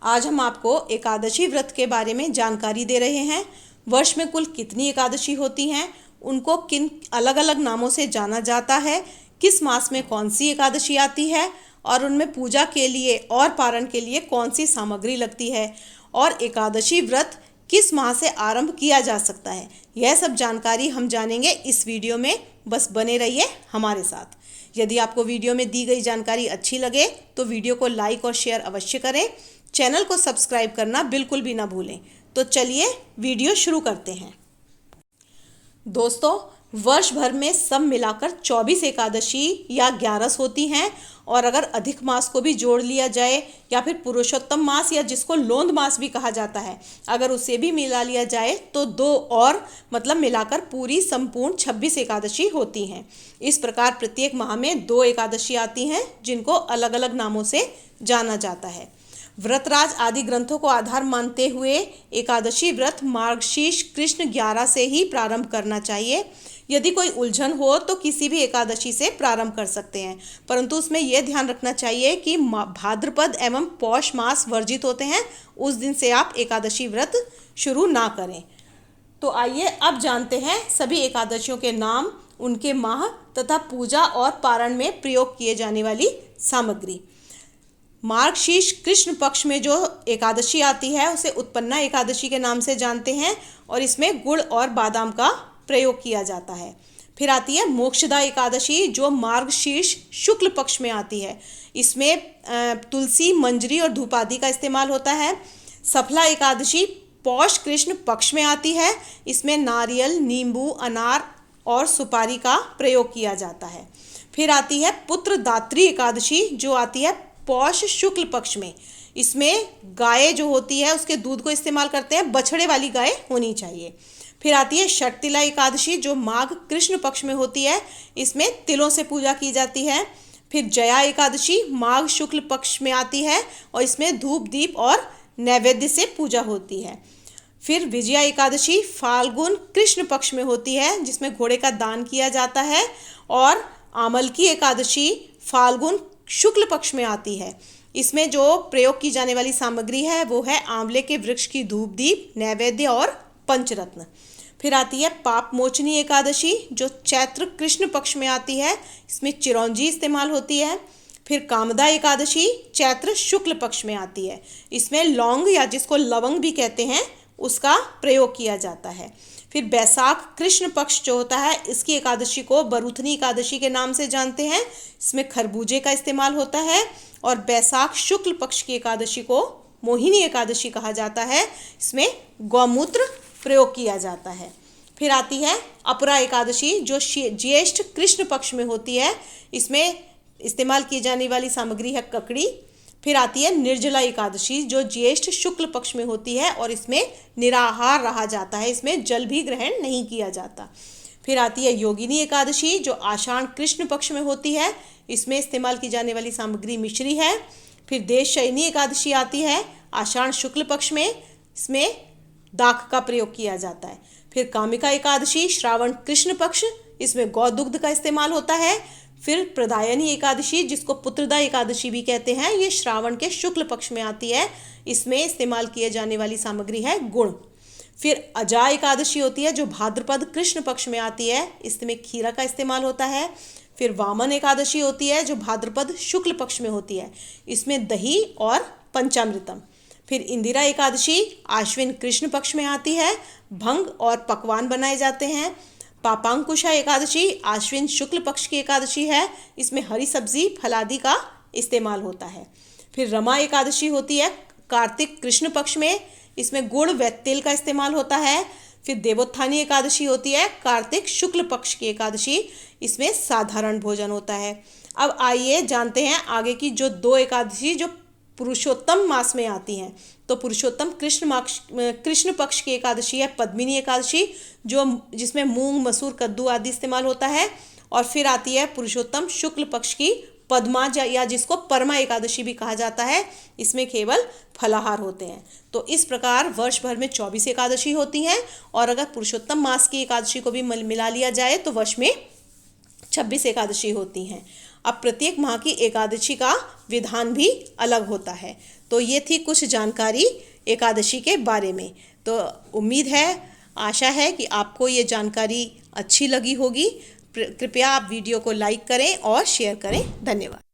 आज हम आपको एकादशी व्रत के बारे में जानकारी दे रहे हैं। वर्ष में कुल कितनी एकादशी होती हैं, उनको किन अलग अलग नामों से जाना जाता है, किस मास में कौन सी एकादशी आती है और उनमें पूजा के लिए और पारण के लिए कौन सी सामग्री लगती है और एकादशी व्रत किस माह से आरंभ किया जा सकता है, यह सब जानकारी हम जानेंगे इस वीडियो में। बस बने रहिए हमारे साथ। यदि आपको वीडियो में दी गई जानकारी अच्छी लगे तो वीडियो को लाइक और शेयर अवश्य करें। चैनल को सब्सक्राइब करना बिल्कुल भी ना भूलें। तो चलिए वीडियो शुरू करते हैं। दोस्तों, वर्ष भर में सब मिलाकर 24 एकादशी या 11 होती हैं और अगर अधिक मास को भी जोड़ लिया जाए या फिर पुरुषोत्तम मास या जिसको लोंद मास भी कहा जाता है, अगर उसे भी मिला लिया जाए तो 2 और मतलब मिलाकर पूरी संपूर्ण 26 एकादशी होती हैं। इस प्रकार प्रत्येक माह में 2 एकादशी आती हैं जिनको अलग अलग नामों से जाना जाता है। व्रतराज आदि ग्रंथों को आधार मानते हुए एकादशी व्रत मार्गशीर्ष कृष्ण 11 से ही प्रारंभ करना चाहिए। यदि कोई उलझन हो तो किसी भी एकादशी से प्रारंभ कर सकते हैं, परंतु उसमें यह ध्यान रखना चाहिए कि भाद्रपद एवं पौष मास वर्जित होते हैं, उस दिन से आप एकादशी व्रत शुरू ना करें। तो आइए अब जानते हैं सभी एकादशियों के नाम, उनके माह तथा पूजा और पारण में प्रयोग किए जाने वाली सामग्री। मार्गशीर्ष कृष्ण पक्ष में जो एकादशी आती है उसे उत्पन्ना एकादशी के नाम से जानते हैं और इसमें गुड़ और बादाम का प्रयोग किया जाता है। फिर आती है मोक्षदा एकादशी जो मार्गशीर्ष शुक्ल पक्ष में आती है। इसमें तुलसी, मंजरी और धूप आदि का इस्तेमाल होता है। सफला एकादशी पौष कृष्ण पक्ष में आती है। इसमें नारियल, नींबू, अनार और सुपारी का प्रयोग किया जाता है। फिर आती है पुत्रदात्री एकादशी जो आती है पौष शुक्ल पक्ष में। इसमें गाय जो होती है उसके दूध को इस्तेमाल करते हैं, बछड़े वाली गाय होनी चाहिए। फिर आती है षटतिला एकादशी जो माघ कृष्ण पक्ष में होती है। इसमें तिलों से पूजा की जाती है। फिर जया एकादशी माघ शुक्ल पक्ष में आती है और इसमें धूप, दीप और नैवेद्य से पूजा होती है। फिर विजया एकादशी फाल्गुन कृष्ण पक्ष में होती है जिसमें घोड़े का दान किया जाता है। और आमलकी एकादशी फाल्गुन शुक्ल पक्ष में आती है। इसमें जो प्रयोग की जाने वाली सामग्री है वो है आंवले के वृक्ष की धूप, दीप, नैवेद्य और पंचरत्न। फिर आती है पाप मोचनी एकादशी जो चैत्र कृष्ण पक्ष में आती है। इसमें चिरौंजी इस्तेमाल होती है। फिर कामदा एकादशी चैत्र शुक्ल पक्ष में आती है। इसमें लौंग या जिसको लवंग भी कहते हैं उसका प्रयोग किया जाता है। फिर बैसाख कृष्ण पक्ष जो होता है इसकी एकादशी को बरूथनी एकादशी के नाम से जानते हैं। इसमें खरबूजे का इस्तेमाल होता है। और बैसाख शुक्ल पक्ष की एकादशी को मोहिनी एकादशी कहा जाता है। इसमें गौमूत्र प्रयोग किया जाता है। फिर आती है अपरा एकादशी जो ज्येष्ठ कृष्ण पक्ष में होती है। इसमें इस्तेमाल की जाने वाली सामग्री है ककड़ी। फिर आती है निर्जला एकादशी जो ज्येष्ठ शुक्ल पक्ष में होती है और इसमें निराहार रहा जाता है, इसमें जल भी ग्रहण नहीं किया जाता। फिर आती है योगिनी एकादशी जो आषाढ़ कृष्ण पक्ष में होती है। इसमें इस्तेमाल की जाने वाली सामग्री मिश्री है। फिर देवशयनी एकादशी आती है आषाढ़ शुक्ल पक्ष में। इसमें दाख का प्रयोग किया जाता है। फिर कामिका एकादशी श्रावण कृष्ण पक्ष, इसमें गौ दुग्ध का इस्तेमाल होता है। फिर प्रदायनी एकादशी जिसको पुत्रदा एकादशी भी कहते हैं, ये श्रावण के शुक्ल पक्ष में आती है। इसमें इस्तेमाल किए जाने वाली सामग्री है गुड़। फिर अजा एकादशी होती है जो भाद्रपद कृष्ण पक्ष में आती है। इसमें खीरा का इस्तेमाल होता है। फिर वामन एकादशी होती है जो भाद्रपद शुक्ल पक्ष में होती है। इसमें दही और पंचामृतम। फिर इंदिरा एकादशी आश्विन कृष्ण पक्ष में आती है। भंग और पकवान बनाए जाते हैं। पापांकुशा एकादशी आश्विन शुक्ल पक्ष की एकादशी है। इसमें हरी सब्जी, फलादि का इस्तेमाल होता है। फिर रमा एकादशी होती है कार्तिक कृष्ण पक्ष में। इसमें गुड़ व तिल का इस्तेमाल होता है। फिर देवोत्थानी एकादशी होती है कार्तिक शुक्ल पक्ष की एकादशी। इसमें साधारण भोजन होता है। अब आइए जानते हैं आगे की जो 2 एकादशी जो पुरुषोत्तम मास में आती हैं। तो पुरुषोत्तम कृष्ण पक्ष की एकादशी है पद्मिनी एकादशी जो जिसमें मूंग, मसूर, कद्दू आदि इस्तेमाल होता है। और फिर आती है पुरुषोत्तम शुक्ल पक्ष की पद्मा या जिसको परमा एकादशी भी कहा जाता है। इसमें केवल फलाहार होते हैं। तो इस प्रकार वर्ष भर में 24 एकादशी होती हैं और अगर पुरुषोत्तम मास की एकादशी को भी मिला लिया जाए तो वर्ष में 26 एकादशी होती हैं। अब प्रत्येक माह की एकादशी का विधान भी अलग होता है। तो ये थी कुछ जानकारी एकादशी के बारे में। तो उम्मीद है, आशा है कि आपको ये जानकारी अच्छी लगी होगी। कृपया आप वीडियो को लाइक करें और शेयर करें। धन्यवाद।